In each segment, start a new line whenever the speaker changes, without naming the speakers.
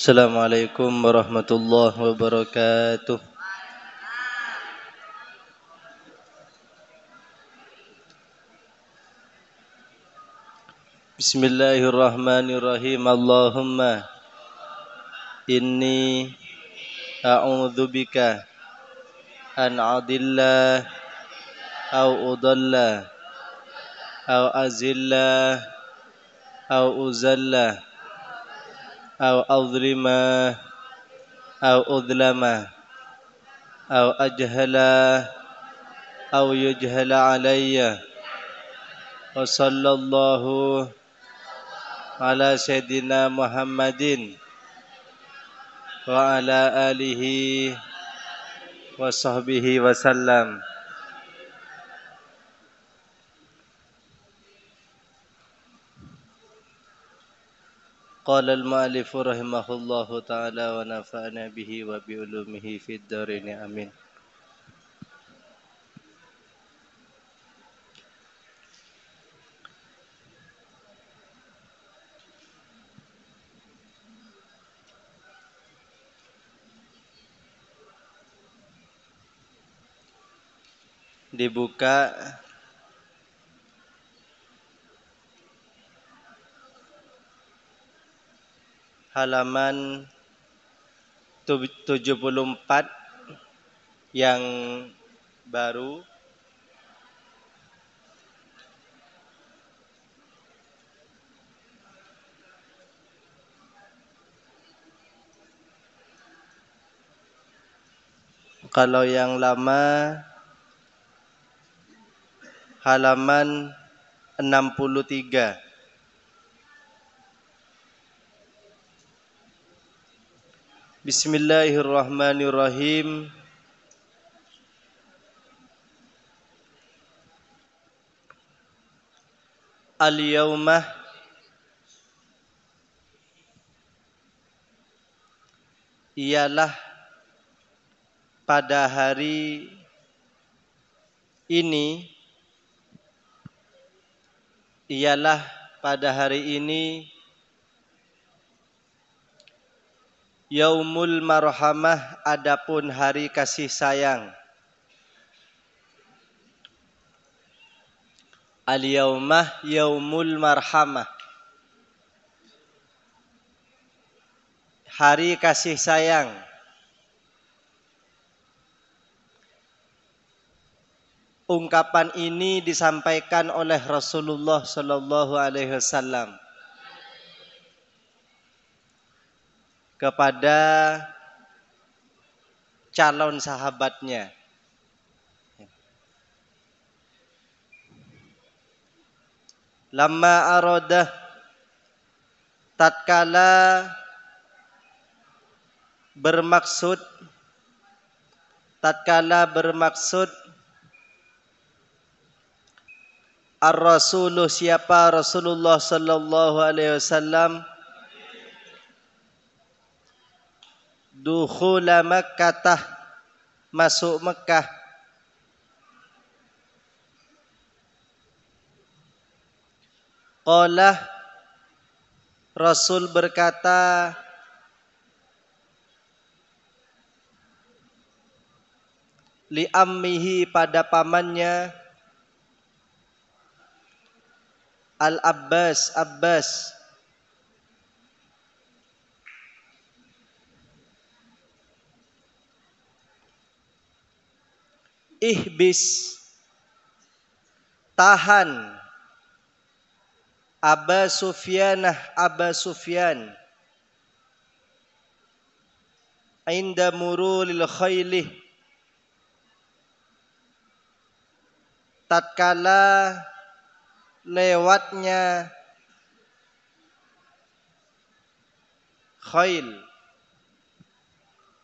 Assalamualaikum warahmatullahi wabarakatuh. Bismillahirrahmanirrahim. Allahumma inni a'udzubika an adilla au udalla au azilla au uzalla au azlima au udlama au ajhala au yujhala alayya. Wa sallallahu ala sayyidina Muhammadin wa ala alihi wa sahbihi wa sallam. Qala al-mu'allifu rahimahullahu ta'ala wa nafa'ana bihi wa bi ulumihi fid dharain amin. Dibuka halaman 74 yang baru. Kalau yang lama halaman 63. Bismillahirrahmanirrahim. Al-yawma ialah pada hari ini, ialah pada hari ini Yaumul Marhamah, adapun hari kasih sayang. Al-yaumah Yaumul Marhamah, hari kasih sayang. Ungkapan ini disampaikan oleh Rasulullah sallallahu alaihi wasallam kepada calon sahabatnya. Lamma arada, tatkala bermaksud, ar-rasuluh, siapa Rasulullah sallallahu alaihi wasallam, dukhula Makkah, masuk Mekah. Qala, Rasul berkata, li ammihi, pada pamannya, Al-Abbas, Abbas. Ihbis, tahan, Aba Sufyanah, Aba Sufyan, inda murulil khailih, tatkala lewatnya khail.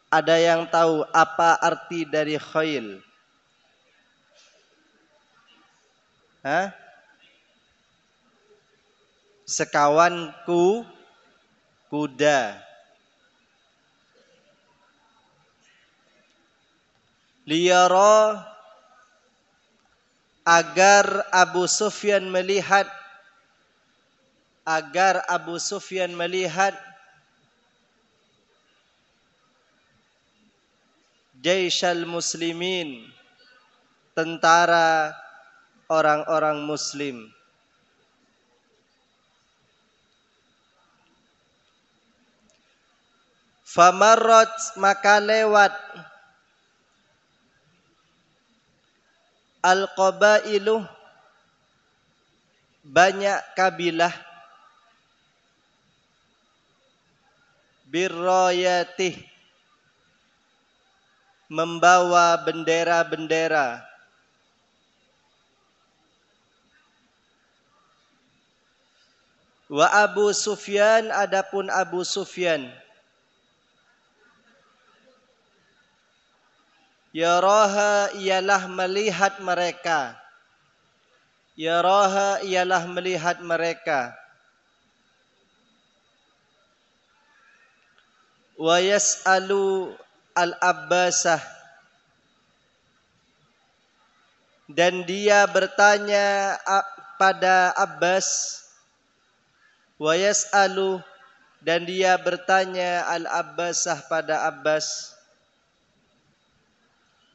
Ada yang tahu apa arti dari khail? Hah? Sekawan kuda. Liyara, agar Abu Sufyan melihat, Jaisyal muslimin, tentara orang-orang muslim. Famarrat, maka lewat al-qabailu, banyak kabilah, birrayatih, membawa bendera-bendera. Wa Abu Sufyan, adapun Abu Sufyan, yaraha, ialah melihat mereka. Yaraha, ialah melihat mereka. Wa yas'alu al-Abbasah, dan dia bertanya pada Abbas. Wa yas'alu, dan dia bertanya al-Abbasah pada Abbas.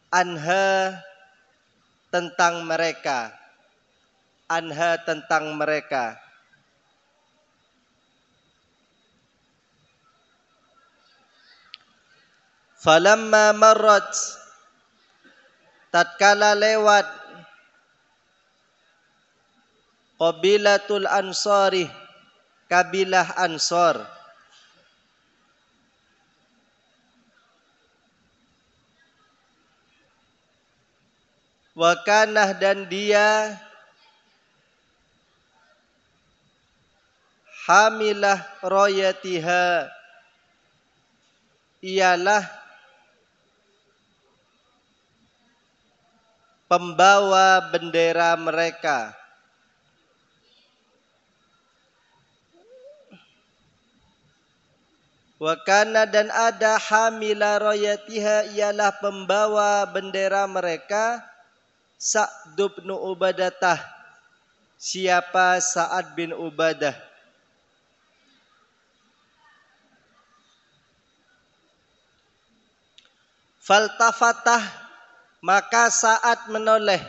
Anha, tentang mereka. Anha, tentang mereka. Falamma marrat, tatkala lewat qabilatul ansari, kabilah Ansor. Wa kanah, dan dia hamilah royatiha, ialah pembawa bendera mereka. Wa kana, dan ada hamila royatiha, ialah pembawa bendera mereka, Sa'd bin Ubadah. Siapa Sa'ad bin Ubadah? Faltafatah, maka Sa'ad menoleh.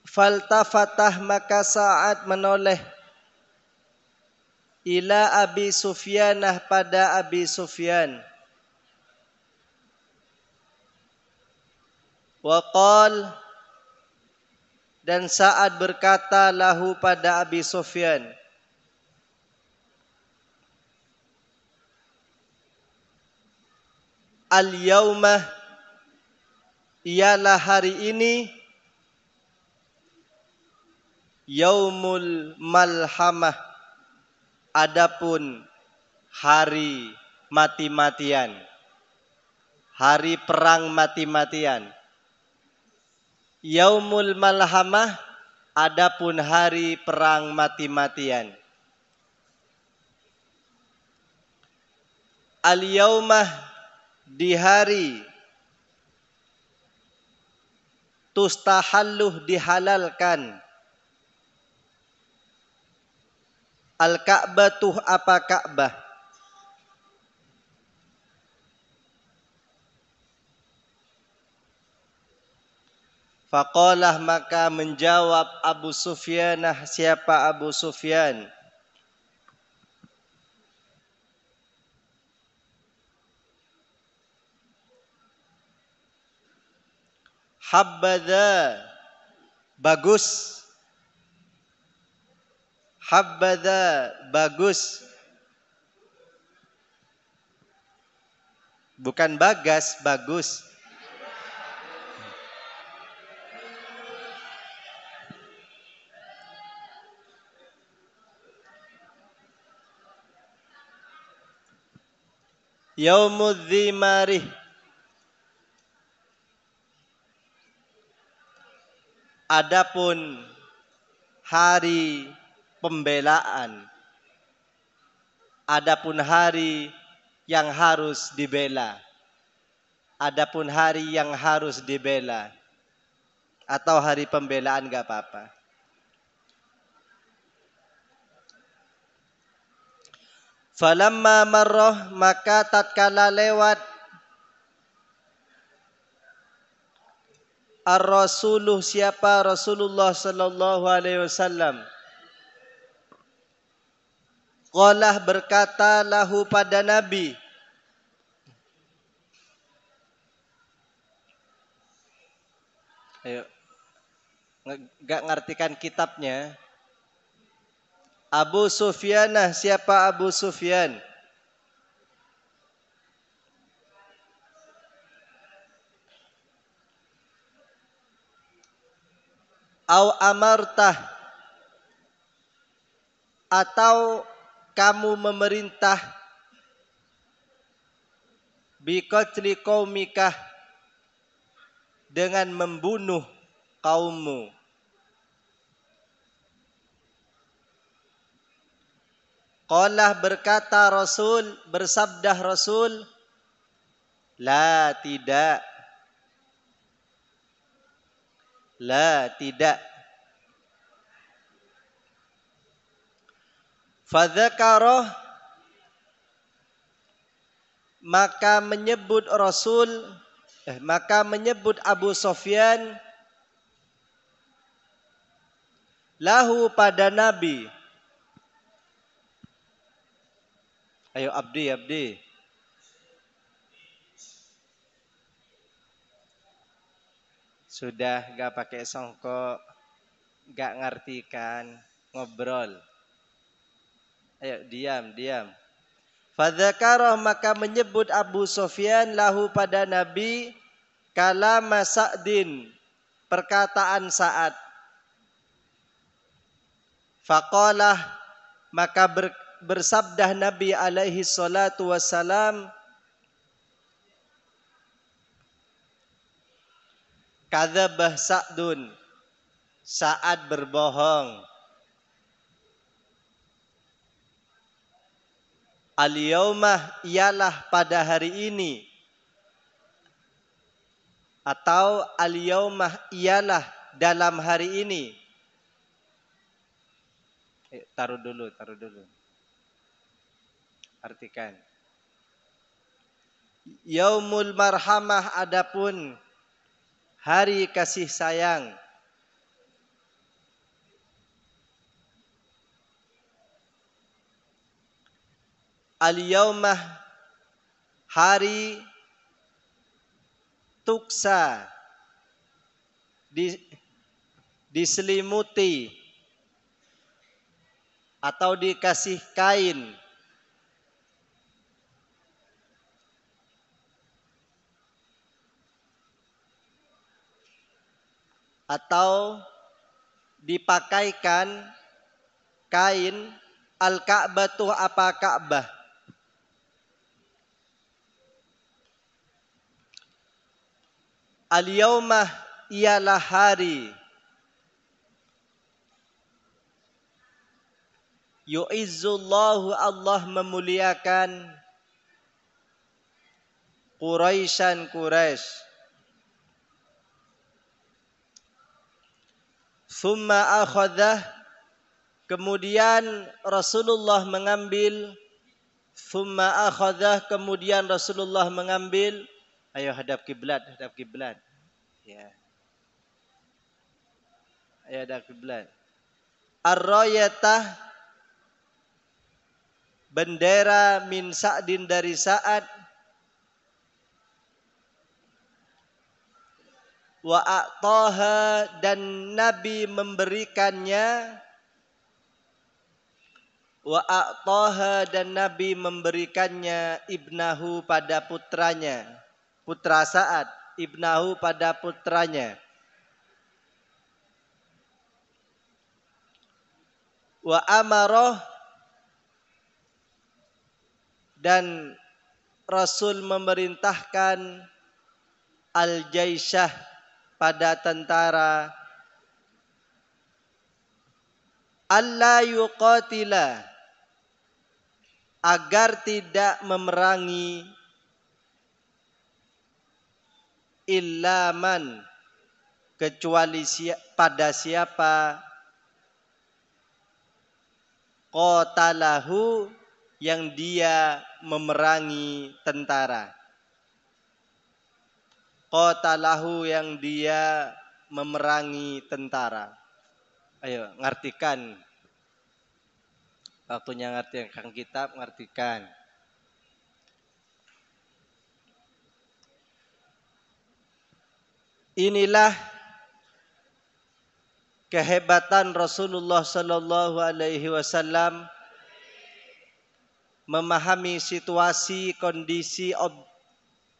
Faltafatah, maka Sa'ad menoleh. Ila Abi Sufyanah, pada Abi Sufyan. Wa qal, dan Sa'ad berkata lahu pada Abi Sufyan. Al-yaumah, ialah hari ini, yaumul malhamah, adapun hari mati-matian, hari perang mati-matian. Yaumul malhamah, adapun hari perang mati-matian. Al-yaumah, di hari, tustahalluh, dihalalkan, al-Ka'batuh, apa Ka'bah. Faqalah, maka menjawab Abu Sufyanah, siapa Abu Sufyan? Habbadha, bagus. Habbadha, bagus. Bukan bagas, bagus. Yaumudz Dzimarih, adapun hari pembelaan, adapun hari yang harus dibela, adapun hari yang harus dibela, atau hari pembelaan gak apa-apa. Falamma marrah, maka tatkala lewat Ar-Rasuluh, siapa Rasulullah sallallahu alaihi wasallam. Qalah, berkata, lahu, pada Nabi. Ayo, nggak ngartikan kitabnya. Abu Sufyanah, siapa Abu Sufyan? Au amartah, atau kamu memerintah, biqatli qaumikah, dengan membunuh kaummu. Qalah, berkata Rasul, bersabdah Rasul, la, tidak. La, tidak. Fadzakarah, maka menyebut Rasul, maka menyebut Abu Sufyan, lahu, pada Nabi. Ayo abdi, abdi. Sudah gak pakai songkok, gak ngerti kan, ngobrol. Ayo diam, diam. Fadzakarah, maka menyebut Abu Sufyan lahu, pada Nabi, kalama Sa'din, perkataan Sa'ad. Faqalah, maka bersabdah Nabi alaihi salatu wassalam, kadzabah Sa'dun, Sa'ad berbohong. Al-yaumah, ialah pada hari ini, atau al-yaumah, ialah dalam hari ini. Taruh dulu, taruh dulu. Artikan. Yaumul marhamah, adapun hari kasih sayang. Al-yaumah, hari, tuksa, diselimuti atau dikasih kain, atau dipakaikan kain, al-Ka'batu, apa Ka'bah. Al-yaumah, ialah hari, yu'izzullahu, Allah memuliakan, Quraisyan, Quraisy. Thumma akhadah, kemudian Rasulullah mengambil. Thumma akhadah, kemudian Rasulullah mengambil. Ayo hadap kiblat, hadap kiblat. Ya. Ayo hadap kiblat. Ar-rayatah, bendera, min Sa'din, dari Sa'ad. Wa a'taha, dan Nabi memberikannya. Wa a'taha, dan Nabi memberikannya, ibnahu, pada putranya. Putra Sa'ad, ibnahu, pada putranya. Wa amaroh, dan Rasul memerintahkan, al-jaisyah, pada tentara, alla yuqatila, agar tidak memerangi, illa man, kecuali pada siapa, qatalahu, yang dia memerangi tentara. qatalahu yang dia memerangi tentara. Ayo ngartikan. Waktunya ngartikan kitab, ngartikan. Inilah kehebatan Rasulullah sallallahu alaihi wasallam memahami situasi kondisi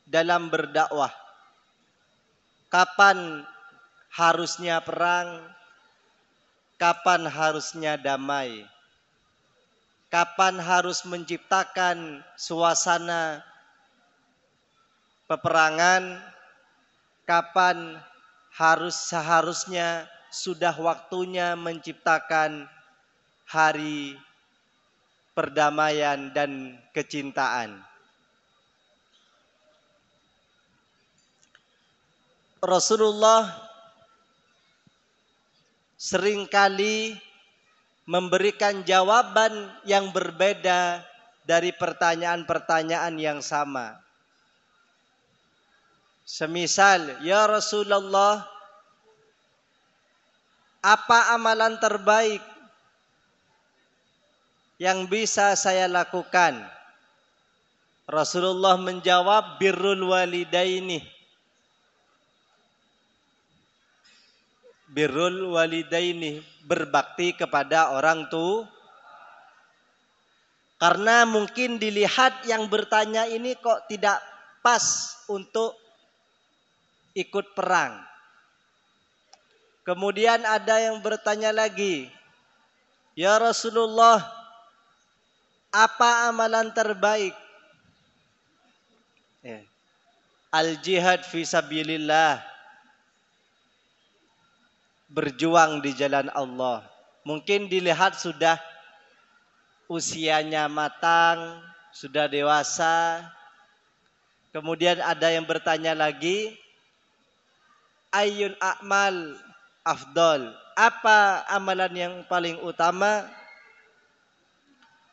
dalam berdakwah. Kapan harusnya perang, kapan harusnya damai. Kapan harus menciptakan suasana peperangan, kapan seharusnya sudah waktunya menciptakan hari perdamaian dan kecintaan. Rasulullah seringkali memberikan jawaban yang berbeda dari pertanyaan-pertanyaan yang sama. Semisal, ya Rasulullah, apa amalan terbaik yang bisa saya lakukan? Rasulullah menjawab, birrul walidaini. Birrul walidaini, berbakti kepada orang tua. Karena mungkin dilihat yang bertanya ini kok tidak pas untuk ikut perang. Kemudian ada yang bertanya lagi, ya Rasulullah, apa amalan terbaik? Al-jihad fi sabilillah, berjuang di jalan Allah. Mungkin dilihat sudah usianya matang, sudah dewasa. Kemudian ada yang bertanya lagi, ayyul a'mal afdol, apa amalan yang paling utama?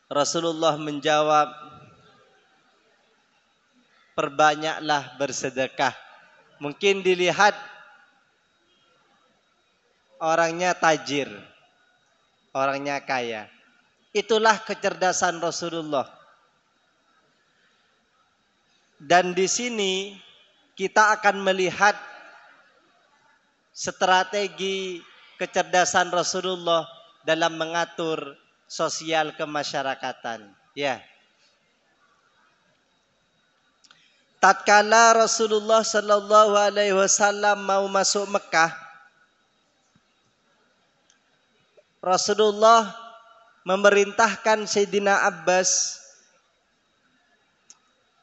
Rasulullah menjawab, perbanyaklah bersedekah. Mungkin dilihat orangnya tajir, orangnya kaya. Itulah kecerdasan Rasulullah. Dan di sini kita akan melihat strategi kecerdasan Rasulullah dalam mengatur sosial kemasyarakatan. Ya. Tatkala Rasulullah sallallahu alaihi wasallam mau masuk Mekah, Rasulullah memerintahkan Sayyidina Abbas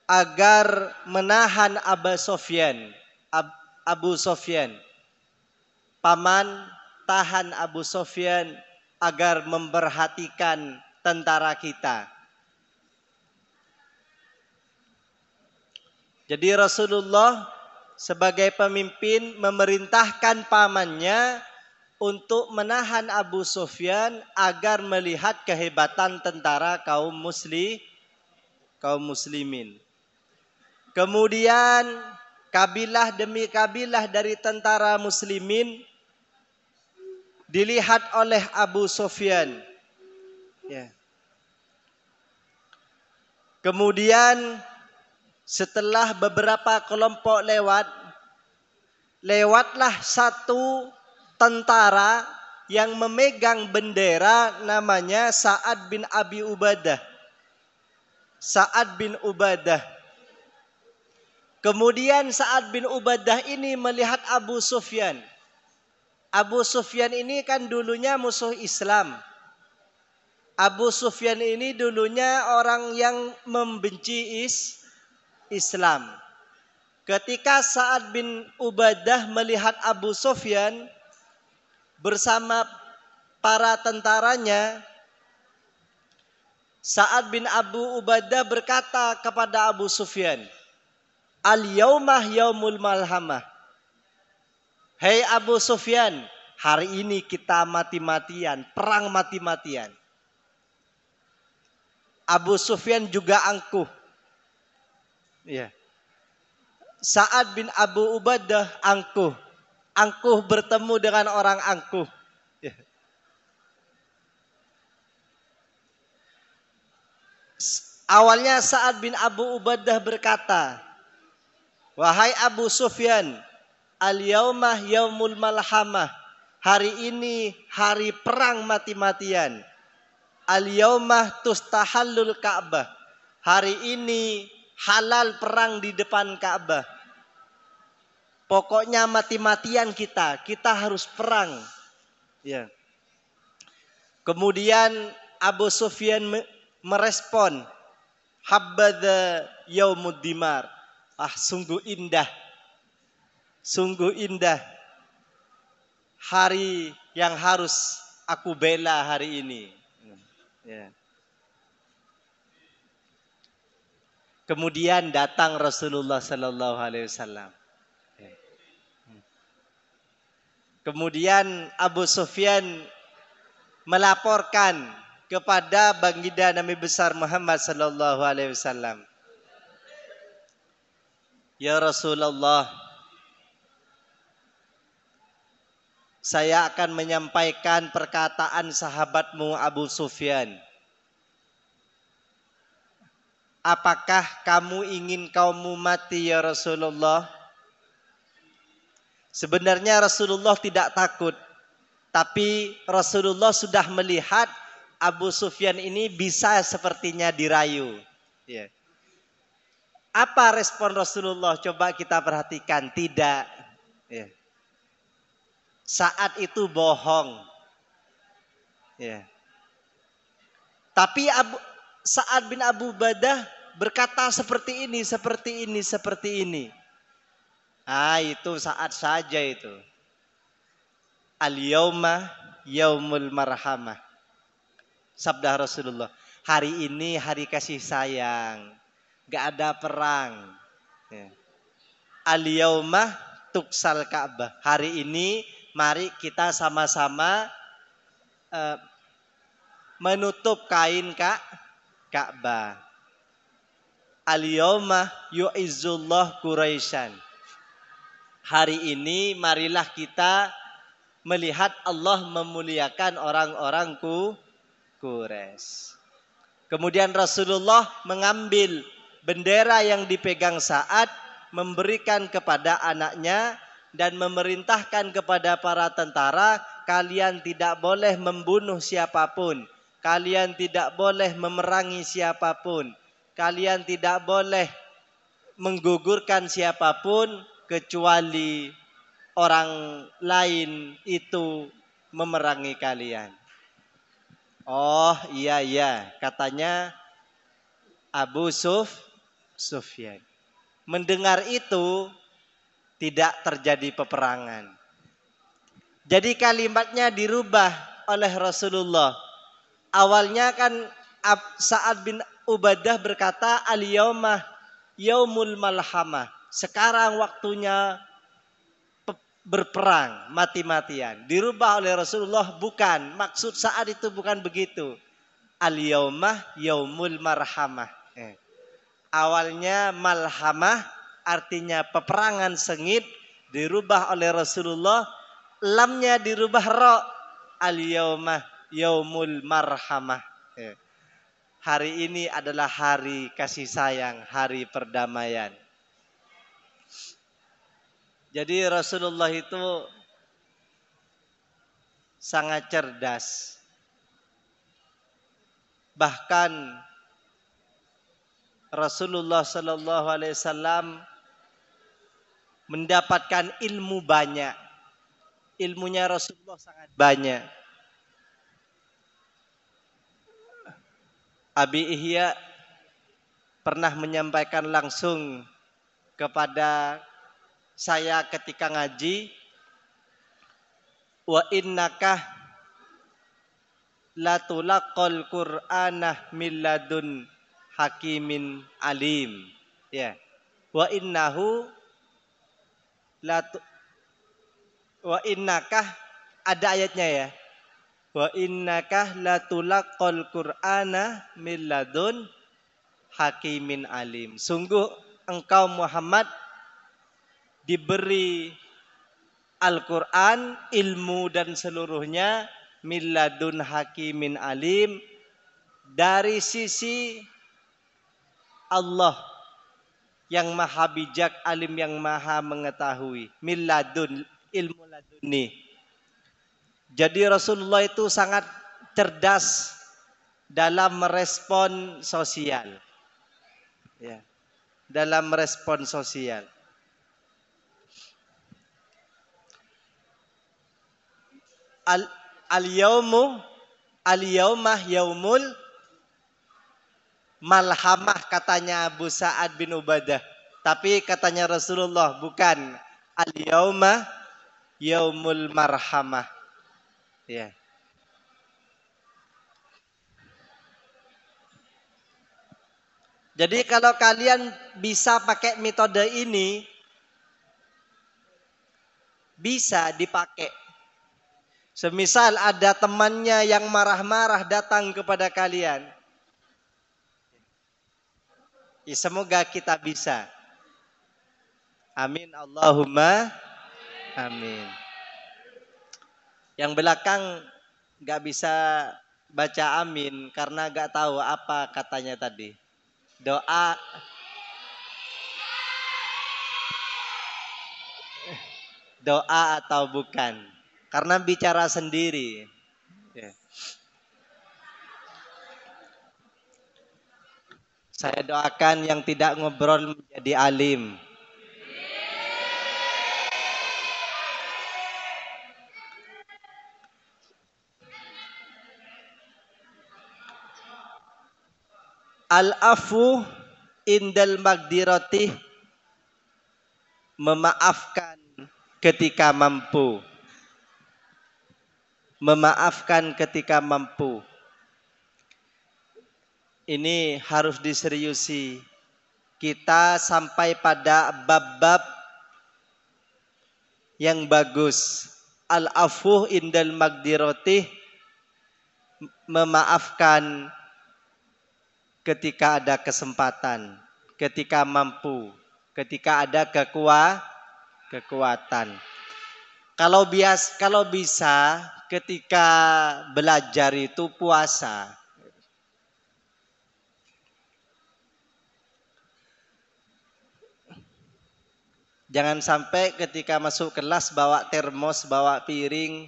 agar menahan Abu Sofyan. Paman tahan Abu Sofyan agar memperhatikan tentara kita. Jadi Rasulullah sebagai pemimpin memerintahkan pamannya untuk menahan Abu Sufyan agar melihat kehebatan tentara kaum muslimin. Kemudian kabilah demi kabilah dari tentara muslimin dilihat oleh Abu Sufyan. Ya. Kemudian setelah beberapa kelompok lewatlah satu tentara yang memegang bendera, namanya Sa'ad bin Abi Ubadah. Sa'ad bin Ubadah. Kemudian Sa'ad bin Ubadah ini melihat Abu Sufyan. Abu Sufyan ini kan dulunya musuh Islam. Abu Sufyan ini dulunya orang yang membenci Islam. Ketika Sa'ad bin Ubadah melihat Abu Sufyan bersama para tentaranya, Sa'ad bin Abu Ubadah berkata kepada Abu Sufyan, al-yaumah yaumul malhamah. Hei Abu Sufyan, hari ini kita mati-matian, perang mati-matian. Abu Sufyan juga angkuh. Ya. Sa'ad bin Abu Ubadah angkuh. Angkuh bertemu dengan orang angkuh. Ya. Awalnya Sa'ad bin Abu Ubadah berkata, wahai Abu Sufyan, al-yaumah yaumul malhamah. Hari ini hari perang mati-matian. Al-yaumah tustahallul Ka'bah. Hari ini halal perang di depan Ka'bah. Pokoknya mati-matian kita harus perang. Ya. Kemudian Abu Sufyan merespon, habadha yaumud dimar. Sungguh indah. Sungguh indah hari yang harus aku bela hari ini. Ya. Kemudian datang Rasulullah Sallallahu Alaihi Wasallam. Kemudian Abu Sufyan melaporkan kepada baginda Nabi besar Muhammad Sallallahu Alaihi Wasallam. Ya Rasulullah, saya akan menyampaikan perkataan sahabatmu Abu Sufyan. Apakah kamu ingin kaummu mati ya Rasulullah? Sebenarnya Rasulullah tidak takut. Tapi Rasulullah sudah melihat Abu Sufyan ini bisa sepertinya dirayu. Ya. Apa respon Rasulullah? Coba kita perhatikan. Tidak. Ya. Saat itu bohong. Ya. Tapi Sa'ad bin Abu Ubadah berkata seperti ini, seperti ini, seperti ini. Itu saat saja itu. Al-yauma yaumul marhamah. Sabda Rasulullah. Hari ini hari kasih sayang. Gak ada perang. Ya. Al-yauma tuksal Ka'bah. Hari ini mari kita sama-sama menutup kain Ka'bah. Al-yauma yu'izzullah Quraisyan. Hari ini marilah kita melihat Allah memuliakan orang-orang Quraisy. Kemudian Rasulullah mengambil bendera yang dipegang Sa'ad, memberikan kepada anaknya dan memerintahkan kepada para tentara, kalian tidak boleh membunuh siapapun, kalian tidak boleh memerangi siapapun, kalian tidak boleh menggugurkan siapapun kecuali orang lain itu memerangi kalian. Oh iya, katanya Abu Sufyan. Mendengar itu tidak terjadi peperangan. Jadi kalimatnya dirubah oleh Rasulullah. Awalnya kan Sa'ad bin Ubadah berkata al-yaumah yaumul malhamah. Sekarang waktunya berperang mati-matian. Dirubah oleh Rasulullah, bukan. Maksud saat itu bukan begitu. Al-yaumah yaumul marhamah. Awalnya malhamah artinya peperangan sengit, dirubah oleh Rasulullah, lamnya dirubah ro. Al-yaumah yaumul marhamah. Hari ini adalah hari kasih sayang, hari perdamaian. Jadi Rasulullah itu sangat cerdas. Bahkan Rasulullah Sallallahu Alaihi Wasallam mendapatkan ilmu banyak. Ilmunya Rasulullah sangat banyak. Abi Ihya pernah menyampaikan langsung kepada saya ketika ngaji, wa innaka latulaqal Qur'anah min ladun hakimin alim. Ya. Wa innaka ada ayatnya ya. Wa innaka latulaqal Qur'ana min ladun hakimin alim. Sungguh engkau Muhammad diberi Al-Quran, ilmu dan seluruhnya milladun hakimin alim, dari sisi Allah yang maha bijak, alim yang maha mengetahui. Milladun, ilmu laduni. Jadi Rasulullah itu sangat cerdas dalam merespon sosial. Ya, dalam merespon sosial. Al-yaumah yaumul malhamah, katanya Abu Sa'ad bin Ubadah. Tapi katanya Rasulullah bukan, al-yaumah yaumul marhamah. Ya. Jadi kalau kalian bisa pakai metode ini, bisa dipakai. Semisal ada temannya yang marah-marah datang kepada kalian. Ya, semoga kita bisa. Amin Allahumma amin. Yang belakang gak bisa baca amin karena gak tahu apa katanya tadi. Doa atau bukan? Karena bicara sendiri. Ya. Saya doakan yang tidak ngobrol menjadi alim. Al-afu indal magdirati, memaafkan ketika mampu. Memaafkan ketika mampu. Ini harus diseriusi. Kita sampai pada bab-bab yang bagus. Al-afu indal magdirati, memaafkan ketika ada kesempatan, ketika mampu, ketika ada kekuatan. Kalau bisa ketika belajar itu puasa. Jangan sampai ketika masuk kelas bawa termos, bawa piring,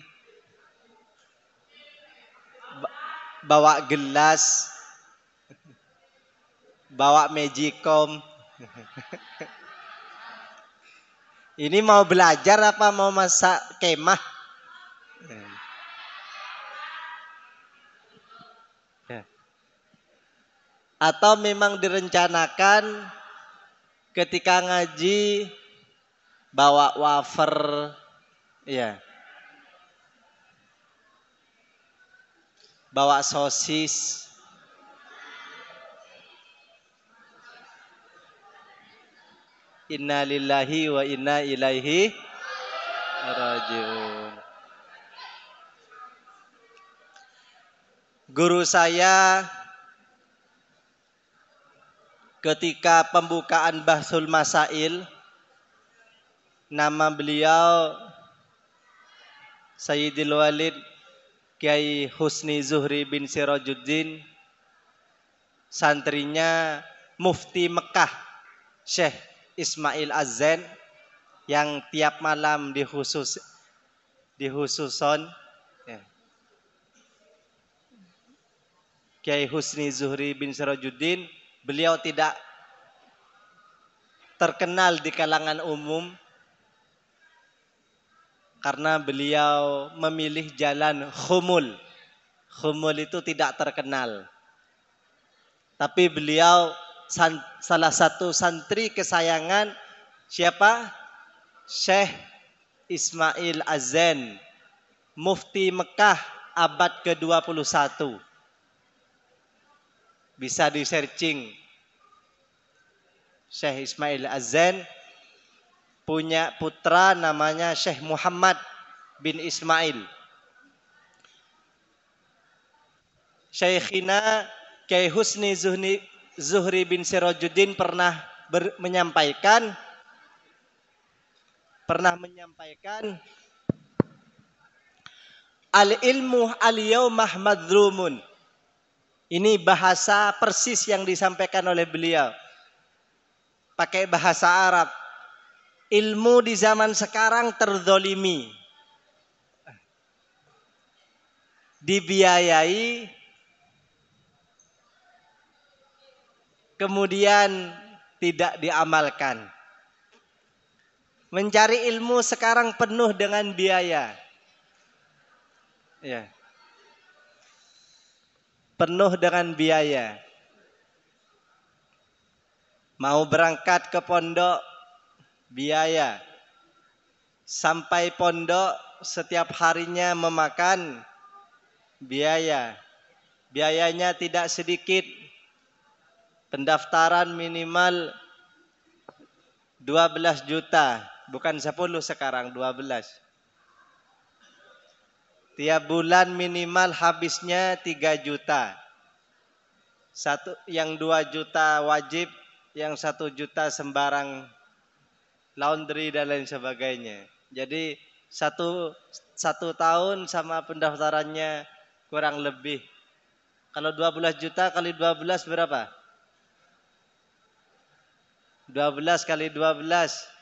bawa gelas, bawa magicom. Ini mau belajar apa mau masak kemah? Atau memang direncanakan ketika ngaji bawa wafer, ya, bawa sosis, inna lillahi wa inna ilaihi rajiun. Guru saya ketika pembukaan Bahsul Masail, nama beliau Sayyidil Walid Kiai Husni Zuhri bin Sirajuddin, santrinya Mufti Mekah Syekh Ismail Az-Zain, yang tiap malam di khususon ya. Kiai Husni Zuhri bin Sirajuddin, beliau tidak terkenal di kalangan umum karena beliau memilih jalan khumul. Khumul itu tidak terkenal. Tapi beliau salah satu santri kesayangan siapa? Syekh Ismail Az-Zain, Mufti Mekah abad ke-21. Bisa di searching. Syekh Ismail Az-Zain punya putra namanya Syekh Muhammad bin Ismail. Syekhina Kiai Husni Zuhri bin Sirajuddin pernah menyampaikan pernah menyampaikan al-ilmu al-yaumah madlumun. Ini bahasa persis yang disampaikan oleh beliau. Pakai bahasa Arab. Ilmu di zaman sekarang terzolimi. Dibiayai. Kemudian tidak diamalkan. Mencari ilmu sekarang penuh dengan biaya. Ya. Penuh dengan biaya. Mau berangkat ke pondok, biaya. Sampai pondok setiap harinya memakan biaya. Biayanya tidak sedikit. Pendaftaran minimal 12 juta. Bukan 10 sekarang, 12. Tiap bulan minimal habisnya 3 juta. Yang 2 juta wajib, yang 1 juta sembarang laundry dan lain sebagainya. Jadi satu tahun sama pendaftarannya kurang lebih. Kalau 12 juta kali 12 berapa? 12 kali 12.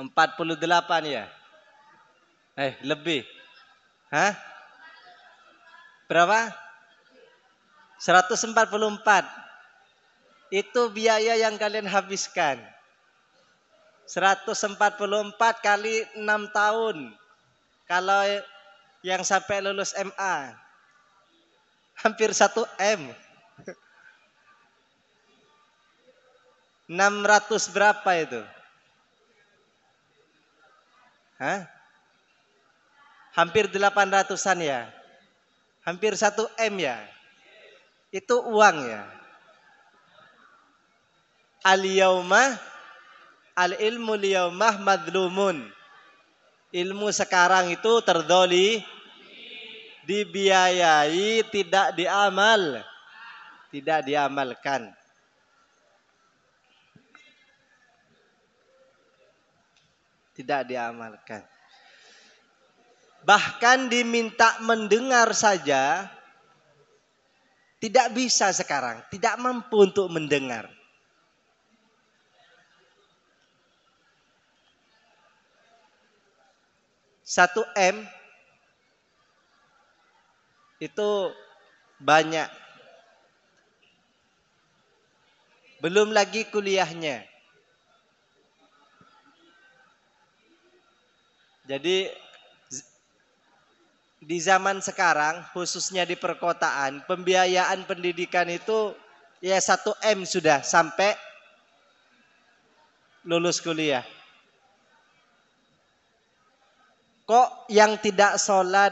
48 ya? Lebih. Hah? Berapa? 144. Itu biaya yang kalian habiskan. 144 kali 6 tahun. Kalau yang sampai lulus MA. Hampir 1 M. 600 berapa itu? Hah? Hampir 800-an ya? Hampir 1 M ya? Itu uang ya? Al-yaumah al-ilmu liyaumah madlumun. Ilmu sekarang itu dibiayai, tidak diamalkan. Tidak diamalkan. Bahkan diminta mendengar saja tidak bisa sekarang, tidak mampu untuk mendengar. Satu M itu banyak. Belum lagi kuliahnya. Jadi di zaman sekarang, khususnya di perkotaan, pembiayaan pendidikan itu ya 1 M sudah sampai lulus kuliah. Kok yang tidak sholat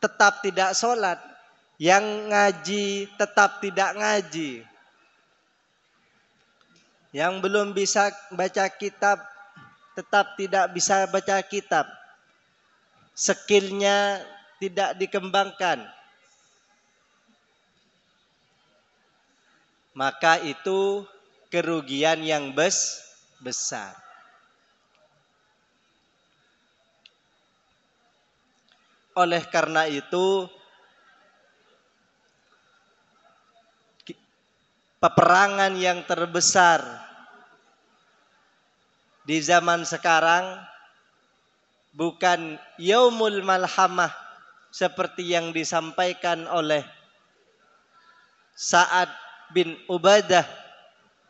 tetap tidak sholat, yang ngaji tetap tidak ngaji, yang belum bisa baca kitab tetap tidak bisa baca kitab, skillnya tidak dikembangkan, maka itu kerugian yang besar. Oleh karena itu, peperangan yang terbesar di zaman sekarang bukan Yaumul Malhamah seperti yang disampaikan oleh Sa'ad bin Ubadah,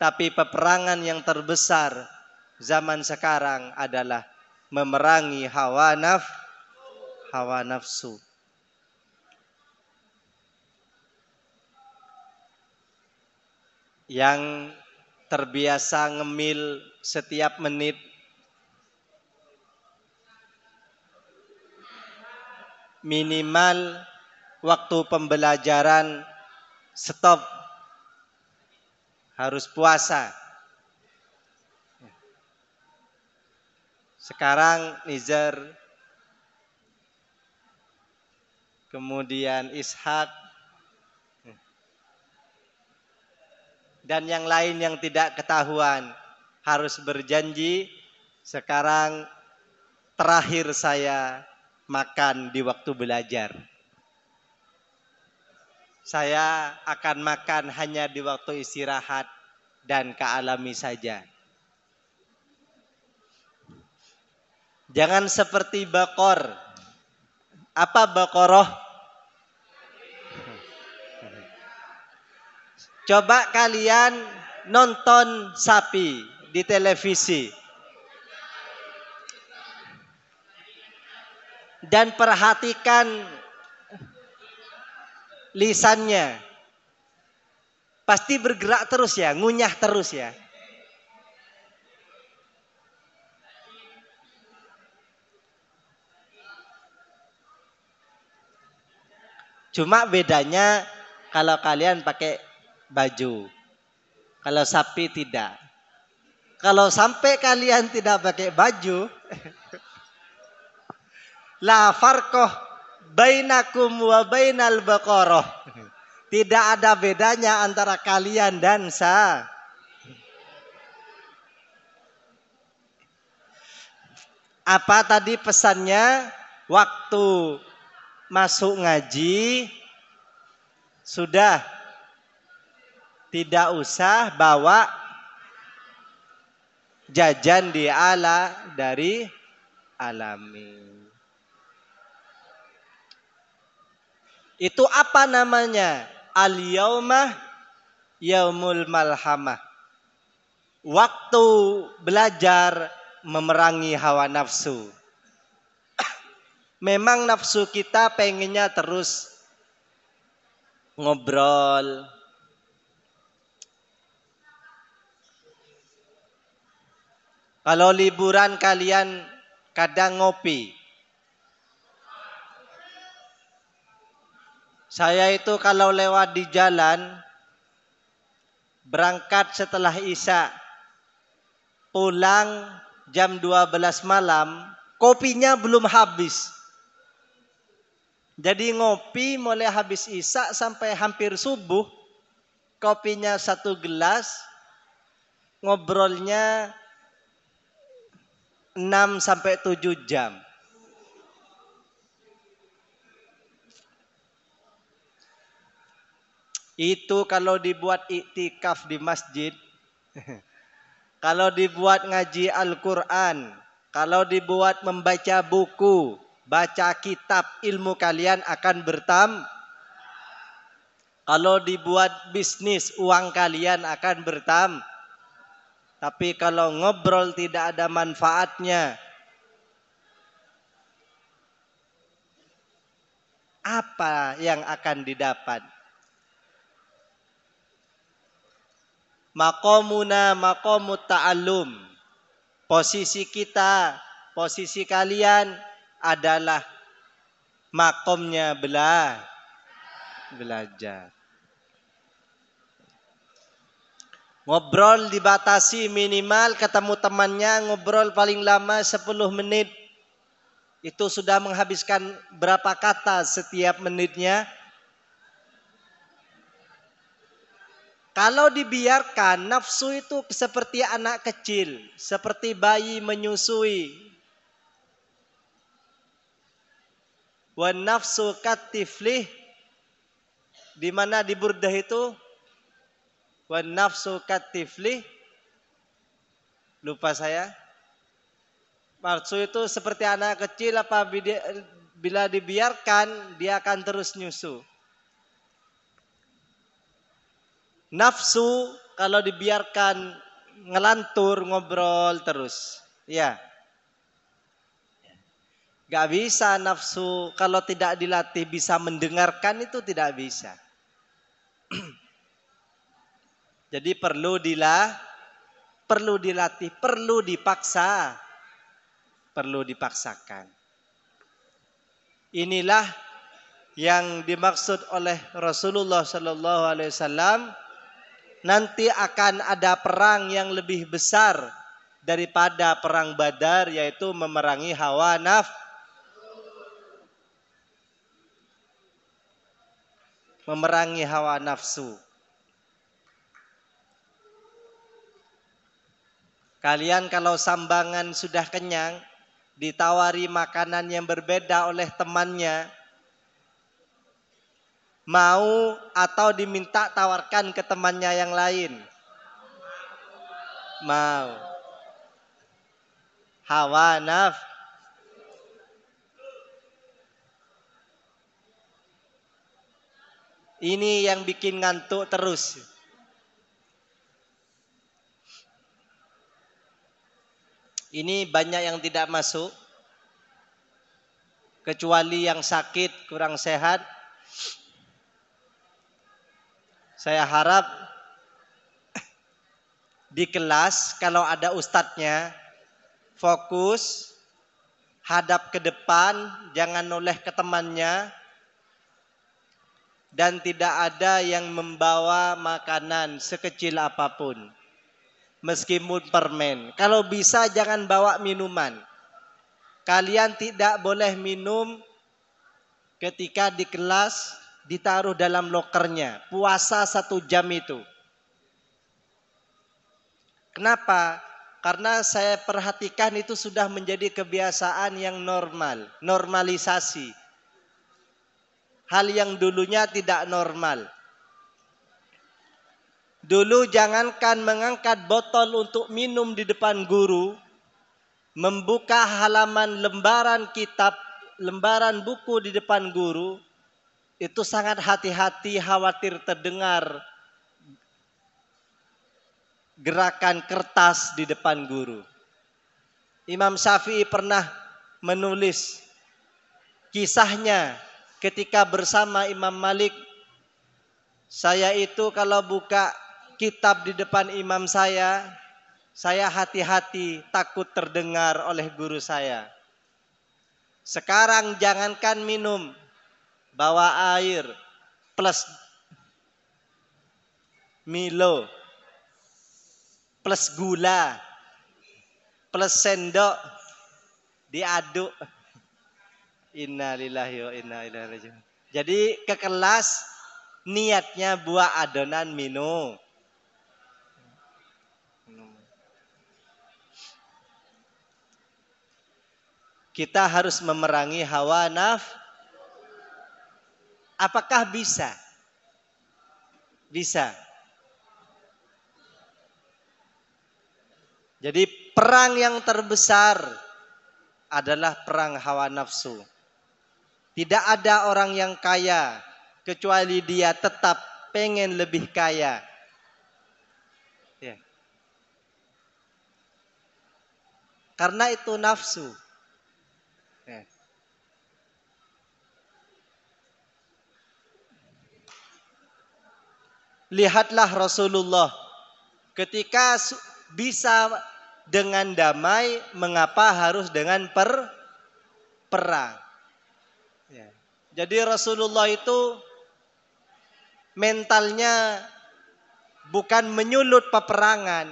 tapi peperangan yang terbesar zaman sekarang adalah memerangi hawa nafsu. Yang terbiasa ngemil setiap menit, minimal waktu pembelajaran stop, harus puasa. Sekarang Nizar, kemudian Ishak, dan yang lain yang tidak ketahuan harus berjanji. Sekarang terakhir saya makan di waktu belajar. Saya akan makan hanya di waktu istirahat dan kealami saja. Jangan seperti Bakor. Apa Bakoroh? Coba kalian nonton sapi di televisi dan perhatikan lisannya. Pasti bergerak terus ya, ngunyah terus ya. Cuma bedanya kalau kalian pakai baju. Kalau sapi tidak. Kalau sampai kalian tidak pakai baju, la farqoh bainakum wa bainal baqarah. Tidak ada bedanya antara kalian dan Apa tadi pesannya? Waktu masuk ngaji sudah tidak usah bawa jajan dari Alamin. Itu apa namanya? Al-yaumah yaumul malhamah. Waktu belajar memerangi hawa nafsu. Memang nafsu kita pengennya terus ngobrol. Kalau liburan kalian kadang ngopi. Saya itu kalau lewat di jalan, berangkat setelah Isya, pulang jam 12 malam, kopinya belum habis. Jadi ngopi mulai habis Isya sampai hampir subuh, kopinya 1 gelas, ngobrolnya 6-7 jam. Itu kalau dibuat iktikaf di masjid, kalau dibuat ngaji Al-Quran, kalau dibuat membaca buku, baca kitab, ilmu kalian akan bertambah. Kalau dibuat bisnis, uang kalian akan bertambah. Tapi kalau ngobrol tidak ada manfaatnya, apa yang akan didapat? Maqamuna maqamut ta'allum. Posisi kita, posisi kalian adalah makomnya belajar. Ngobrol dibatasi minimal ketemu temannya ngobrol paling lama 10 menit. Itu sudah menghabiskan berapa kata setiap menitnya? Kalau dibiarkan nafsu itu seperti anak kecil, seperti bayi menyusui. Wan nafsu katiflih, di mana di Burdah itu? Wan nafsu katiflih, lupa saya. Nafsu itu seperti anak kecil, apa bila dibiarkan dia akan terus nyusu. Nafsu kalau dibiarkan ngelantur ngobrol terus, ya. Gak bisa nafsu kalau tidak dilatih bisa mendengarkan, itu tidak bisa. Jadi perlu dilatih, perlu dipaksakan. Inilah yang dimaksud oleh Rasulullah Sallallahu Alaihi Wasallam. Nanti akan ada perang yang lebih besar daripada perang Badar, yaitu memerangi hawa nafsu. Memerangi hawa nafsu. Kalian kalau sambangan sudah kenyang, ditawari makanan yang berbeda oleh temannya, mau atau diminta tawarkan ke temannya yang lain? Mau. Hawa nafsu. Ini yang bikin ngantuk terus. Ini banyak yang tidak masuk, kecuali yang sakit, kurang sehat. Saya harap di kelas kalau ada ustadznya, fokus, hadap ke depan, jangan noleh ke temannya, dan tidak ada yang membawa makanan sekecil apapun, meskipun permen. Kalau bisa jangan bawa minuman. Kalian tidak boleh minum ketika di kelas, ditaruh dalam lokernya. Puasa 1 jam itu. Kenapa? Karena saya perhatikan itu sudah menjadi kebiasaan yang normal, normalisasi. Hal yang dulunya tidak normal. Dulu jangankan mengangkat botol untuk minum di depan guru, membuka halaman lembaran kitab, lembaran buku di depan guru, itu sangat hati-hati, khawatir terdengar gerakan kertas di depan guru. Imam Syafi'i pernah menulis kisahnya ketika bersama Imam Malik. Saya itu kalau buka kitab di depan imam saya hati-hati takut terdengar oleh guru saya. Sekarang jangankan minum, bawa air plus Milo plus gula plus sendok diaduk. Innalillahi wa inna ilaihi raji'un. Jadi ke kelas niatnya buat adonan minum. Kita harus memerangi hawa nafsu. Apakah bisa? Bisa. Jadi perang yang terbesar adalah perang hawa nafsu. Tidak ada orang yang kaya kecuali dia tetap pengen lebih kaya. Ya. Karena itu nafsu. Ya. Lihatlah Rasulullah ketika bisa dengan damai, mengapa harus dengan perang? Ya. Jadi Rasulullah itu mentalnya bukan menyulut peperangan,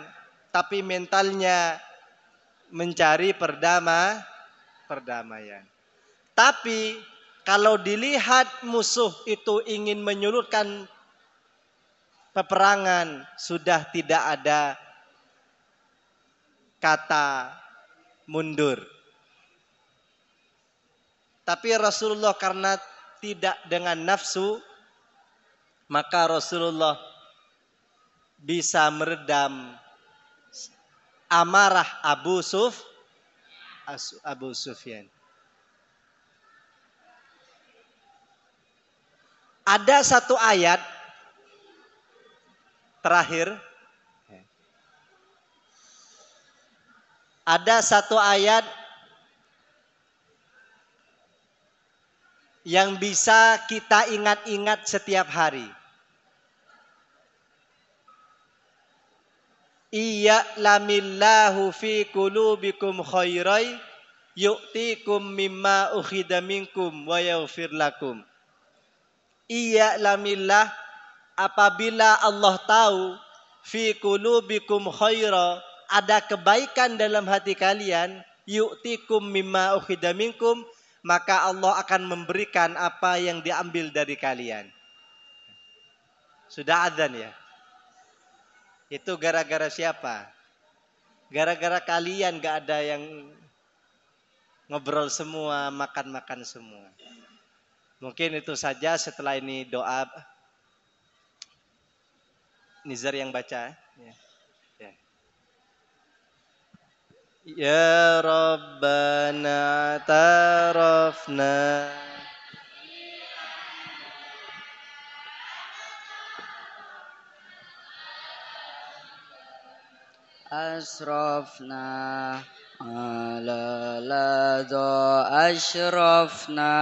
tapi mentalnya mencari perdamaian. Tapi kalau dilihat musuh itu ingin menyulutkan peperangan, sudah tidak ada kata mundur. Tapi Rasulullah karena tidak dengan nafsu, maka Rasulullah bisa meredam amarah Abu Sufyan. Ada satu ayat terakhir. Ada satu ayat yang bisa kita ingat-ingat setiap hari. Iya'lamillahu fi qulubikum khairai yu'tikum mimma ukhida minkum wa yaghfir lakum. Iya'lamillah, apabila Allah tahu fi qulubikum khaira, ada kebaikan dalam hati kalian, yu'tikum mimma ukhida minkum, maka Allah akan memberikan apa yang diambil dari kalian. Sudah adzan ya? Itu gara-gara siapa? Gara-gara kalian gak ada yang ngobrol semua, makan-makan semua. Mungkin itu saja, setelah ini doa Nizar yang baca. Ya. Ya. Ya Rabbana tarafna
أسرفنا على لظى أشرفنا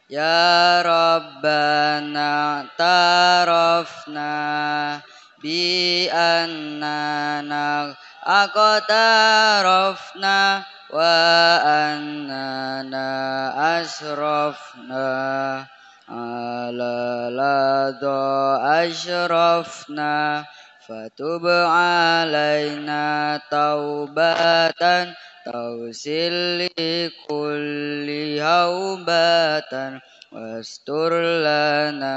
يا ربنا اعترفنا بأننا اقترفنا وأننا أسرفنا على لظى أشرفنا فتب علينا توبة توصل لكل هوبة واستر لنا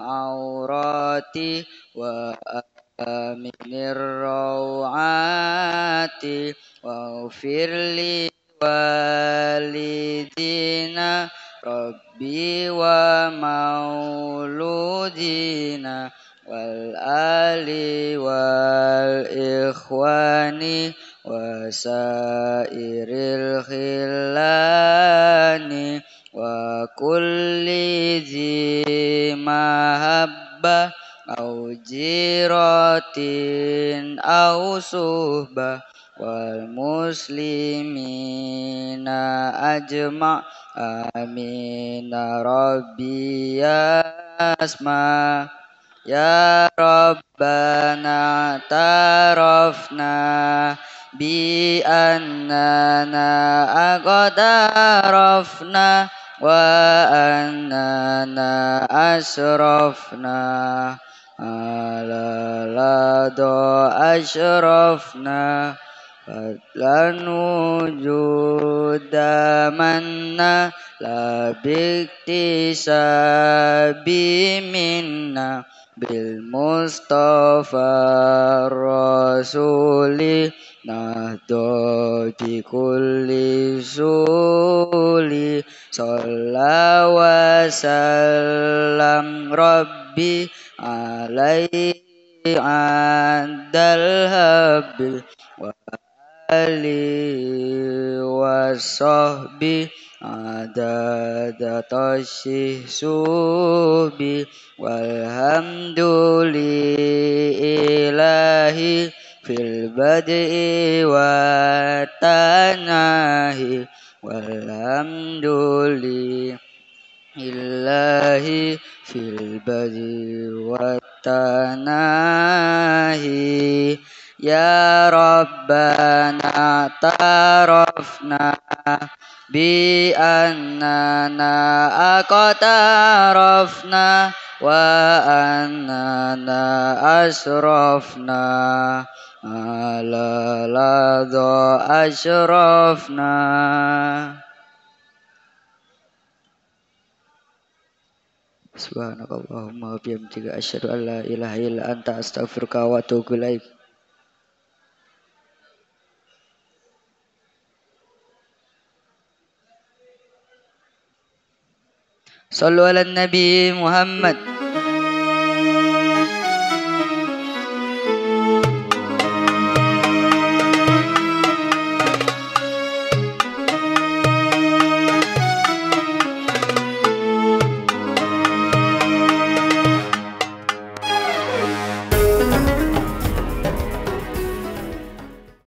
عوراتي وآمن الروعات واغفر لي والدينا ربي ومولودينا والآل والإخوان وسائر الخلان وكل ذي محبة أو جيرة أو صحبة والمسلمين أجمع آمين ربي يسمع يا ربنا اعترفنا بأننا اقترفنا وأننا أسرفنا على لظى أشرفنا فضلا وجود منا لا باكتساب منا بالمصطفى الرسول نهضى بكل سول صلى وسلم ربي عليه عند الهب وآله وصحبه عدد تشهسوبي والحمد لله في البدء والتناهي والحمد لله في البدء والتناهي يا ربنا اعترفنا بأننا اقترفنا وأننا أسرفنا على لظى أشرفنا. Subhanakallahumma wa bihamdika asyhadu an la ilaha illa anta astaghfiruka wa atubu ilaik. Sallu ala Nabi Muhammad.